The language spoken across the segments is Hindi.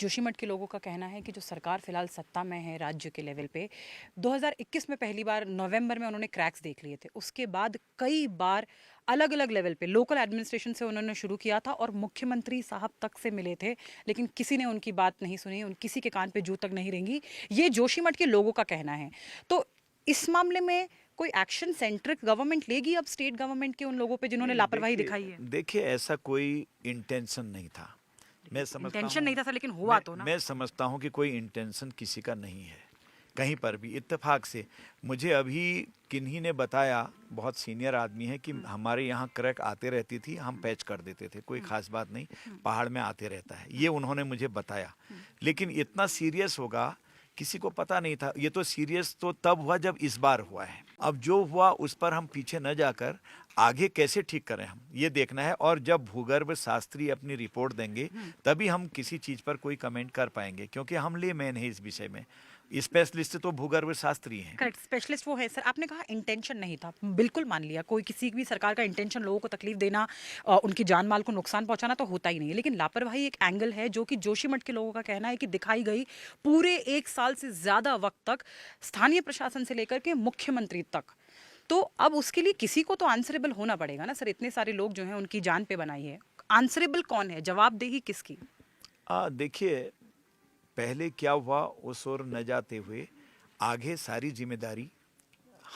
जोशीमठ के लोगों का कहना है कि जो सरकार फिलहाल सत्ता में है राज्य के लेवल पे 2021 में पहली बार नवंबर में उन्होंने क्रैक्स देख लिए थे। उसके बाद कई बार अलग अलग लेवल पे लोकल एडमिनिस्ट्रेशन से उन्होंने शुरू किया था और मुख्यमंत्री साहब तक से मिले थे, लेकिन किसी ने उनकी बात नहीं सुनी, उन किसी के कान पे जू तक नहीं रेंगी। ये जोशीमठ के लोगों का कहना है। तो इस मामले में कोई एक्शन सेंट्रल गवर्नमेंट लेगी अब स्टेट गवर्नमेंट के उन लोगों पे जिन्होंने नहीं, लापरवाही देखिए दिखाई है? देखिए ऐसा कोई इंटेंशन नहीं था। मैं समझता इंटेंशन नहीं हूँ था सर, लेकिन हुआ तो ना। मैं समझता हूँ कि कोई इंटेंशन किसी का नहीं है कहीं पर भी। इत्तेफाक से मुझे अभी किन्हीं ने बताया, बहुत सीनियर आदमी है, कि हमारे यहाँ क्रैक आते रहती थी, हम पैच कर देते थे, कोई खास बात नहीं, पहाड़ में आते रहता है, ये उन्होंने मुझे बताया। लेकिन इतना सीरियस होगा किसी को पता नहीं था। ये तो सीरियस तो तब हुआ जब इस बार हुआ है। अब जो हुआ उस पर हम पीछे न जाकर आगे कैसे ठीक करें, हम ये देखना है। और जब भूगर्भ शास्त्री अपनी रिपोर्ट देंगे तभी हम किसी चीज पर कोई कमेंट कर पाएंगे, क्योंकि हम लेमैन है इस विषय में। स्पेशलिस्ट तो भूगर्भ शास्त्री हैं। करेक्ट, स्पेशलिस्ट वो है सर। आपने कहा इंटेंशन नहीं था, बिल्कुल मान लिया, कोई किसी भी सरकार का इंटेंशन लोगों को तकलीफ देना, उनकी जान माल को नुकसान पहुंचाना तो होता ही नहीं है, लेकिन लापरवाही एक एंगल है जो कि जोशीमठ के लोगों का कहना है कि दिखाई गई पूरे 1 साल से ज्यादा वक्त तक, स्थानीय प्रशासन से लेकर के मुख्यमंत्री तक। तो अब उसके लिए किसी को तो आंसरेबल होना पड़ेगा ना सर। इतने सारे लोग जो हैं उनकी जान पे बनाई है, आंसरेबल कौन है, जवाबदेही किसकी? देखिए, पहले क्या हुआ उस ओर न जाते हुए आगे सारी जिम्मेदारी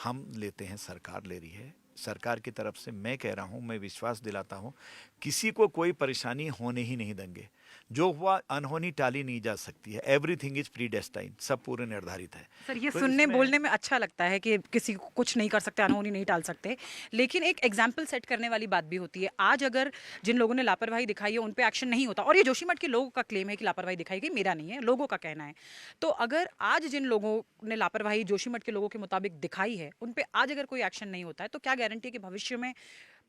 हम लेते हैं, सरकार ले रही है। सरकार की तरफ से मैं कह रहा हूं, मैं विश्वास दिलाता हूं, किसी को कोई परेशानी होने ही नहीं देंगे। जो हुआ अनहोनी टाली नहीं जा सकती है। एवरीथिंग इज प्रीडेस्टाइन्ड, सब पूरे निर्धारित है। सर ये तो सुनने इसमें बोलने में अच्छा लगता है कि किसी को कुछ नहीं कर सकते, अनहोनी नहीं टाल सकते, लेकिन एक एग्जाम्पल सेट करने वाली बात भी होती है। आज अगर जिन लोगों ने लापरवाही दिखाई है उन पे एक्शन नहीं होता, और ये जोशीमठ के लोगों का क्लेम है कि लापरवाही दिखाई गई, मेरा नहीं है, लोगों का कहना है। तो अगर आज जिन लोगों ने लापरवाही जोशीमठ के लोगों के मुताबिक दिखाई है उन पे आज अगर कोई एक्शन नहीं होता है, तो क्या गारंटी है कि भविष्य में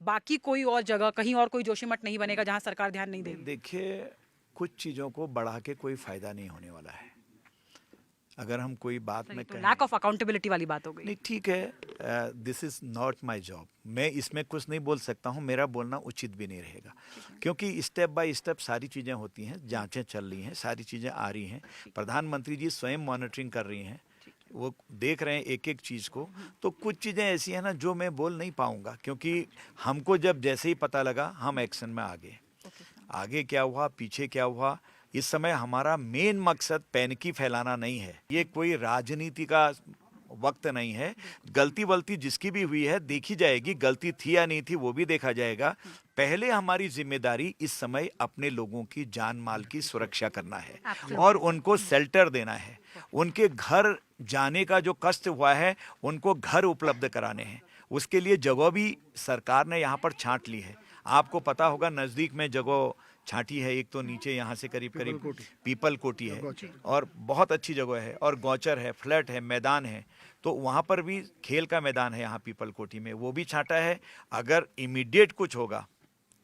बाकी कोई और जगह, कहीं और कोई जोशीमठ नहीं बनेगा जहां सरकार ध्यान नहीं देगी? देखिए, कुछ चीज़ों को बढ़ा के कोई फायदा नहीं होने वाला है। अगर हम कोई बात में तो कहें, लैक ऑफ अकाउंटेबिलिटी वाली बात हो गई। नहीं ठीक है, this is not my job, मैं इसमें कुछ नहीं बोल सकता हूँ, मेरा बोलना उचित भी नहीं रहेगा, क्योंकि स्टेप बाय स्टेप सारी चीज़ें होती हैं, जांचें चल रही हैं, सारी चीज़ें आ रही हैं, प्रधानमंत्री जी स्वयं मॉनिटरिंग कर रही हैं, वो देख रहे हैं एक एक चीज़ को। तो कुछ चीज़ें ऐसी हैं ना जो मैं बोल नहीं पाऊंगा, क्योंकि हमको जब जैसे ही पता लगा हम एक्शन में आ गए। आगे क्या हुआ, पीछे क्या हुआ, इस समय हमारा मेन मकसद पैनिकी फैलाना नहीं है। ये कोई राजनीति का वक्त नहीं है। गलती वलती जिसकी भी हुई है देखी जाएगी, गलती थी या नहीं थी वो भी देखा जाएगा। पहले हमारी जिम्मेदारी इस समय अपने लोगों की जान माल की सुरक्षा करना है और उनको शेल्टर देना है। उनके घर जाने का जो कष्ट हुआ है उनको घर उपलब्ध कराने हैं। उसके लिए जगह भी सरकार ने यहाँ पर छांट ली है। आपको पता होगा, नज़दीक में जगह छांटी है, एक तो नीचे यहाँ से करीब करीब पीपल कोटी है और बहुत अच्छी जगह है, और गौचर है, फ्लैट है, मैदान है, तो वहाँ पर भी खेल का मैदान है यहाँ पीपल कोटी में, वो भी छांटा है। अगर इमीडिएट कुछ होगा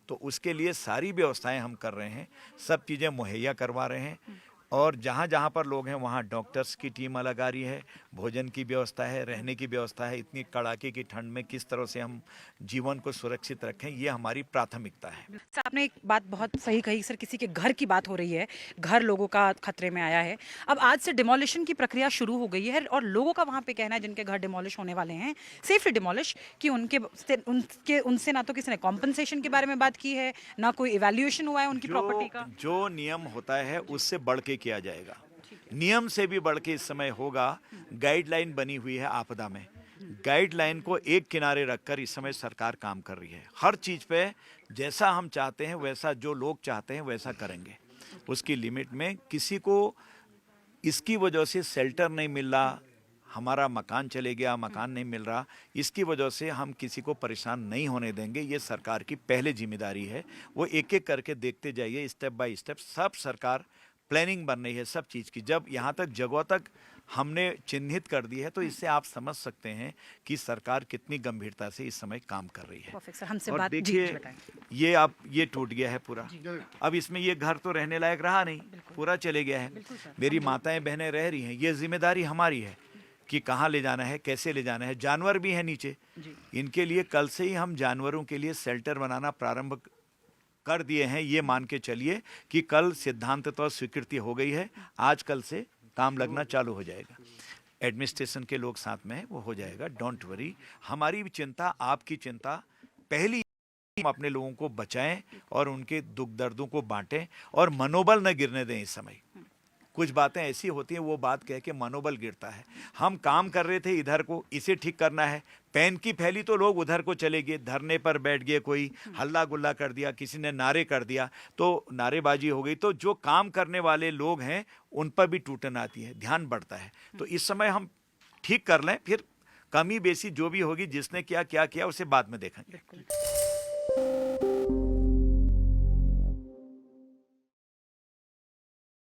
तो उसके लिए सारी व्यवस्थाएं हम कर रहे हैं, सब चीज़ें मुहैया करवा रहे हैं। और जहाँ जहाँ पर लोग हैं वहाँ डॉक्टर्स की टीम अलग आ रही है, भोजन की व्यवस्था है, रहने की व्यवस्था है। इतनी कड़ाके की ठंड में किस तरह से हम जीवन को सुरक्षित रखें, ये हमारी प्राथमिकता है। सर आपने एक बात बहुत सही कही सर, किसी के घर की बात हो रही है, घर लोगों का खतरे में आया है। अब आज से डिमोलिशन की प्रक्रिया शुरू हो गई है और लोगों का वहां पे कहना है जिनके घर डिमोलिश होने वाले हैं, सेफली डिमोलिश, कि उनसे ना तो किसी ने कॉम्पनसेशन के बारे में बात की है, ना कोई इवैल्यूएशन हुआ है उनकी प्रॉपर्टी का। जो नियम होता है उससे बढ़ के किया जाएगा, नियम से भी बढ़ के इस समय होगा। गाइडलाइन बनी हुई है आपदा में, गाइडलाइन को एक किनारे रखकर इस समय सरकार काम कर रही है। हर चीज पे जैसा हम चाहते हैं वैसा, जो लोग चाहते हैं वैसा करेंगे, उसकी लिमिट में। किसी को इसकी वजह से शेल्टर नहीं मिल रहा, हमारा मकान चले गया, मकान नहीं मिल रहा, इसकी वजह से हम किसी को परेशान नहीं होने देंगे। ये सरकार की पहले जिम्मेदारी है। वो एक एक करके देखते जाइए, स्टेप बाय स्टेप सब सरकार प्लानिंग बन रही है सब चीज़ की। जब यहाँ तक जगह तक हमने चिन्हित कर दी है तो इससे आप समझ सकते हैं कि सरकार कितनी गंभीरता से इस समय काम कर रही है। परफेक्ट सर, हमसे और बात देखिए, बताएं। ये टूट गया है पूरा, अब इसमें ये घर तो रहने लायक रहा नहीं, पूरा चले गया है। मेरी माताएं बहनें रह रही हैं, ये जिम्मेदारी हमारी है कि कहाँ ले जाना है, कैसे ले जाना है। जानवर भी हैं नीचे, इनके लिए कल से ही हम जानवरों के लिए शेल्टर बनाना प्रारंभ कर दिए हैं, ये मान के चलिए कि कल सिद्धांततः स्वीकृति हो गई है, आज कल से काम लगना चालू हो जाएगा। एडमिनिस्ट्रेशन के लोग साथ में हैं, वो हो जाएगा, डोंट वरी। हमारी भी चिंता, आपकी चिंता, पहली हम अपने लोगों को बचाएं और उनके दुख दर्दों को बांटें और मनोबल न गिरने दें। इस समय कुछ बातें ऐसी होती हैं, वो बात कह के मनोबल गिरता है। हम काम कर रहे थे इधर को, इसे ठीक करना है, पेन की फैली तो लोग उधर को चले गए, धरने पर बैठ गए, कोई हल्ला गुल्ला कर दिया, किसी ने नारे कर दिया, तो नारेबाजी हो गई, तो जो काम करने वाले लोग हैं उन पर भी टूटन आती है, ध्यान बढ़ता है। तो इस समय हम ठीक कर लें, फिर कमी बेसी जो भी होगी, जिसने क्या क्या किया उसे बाद में देखेंगे।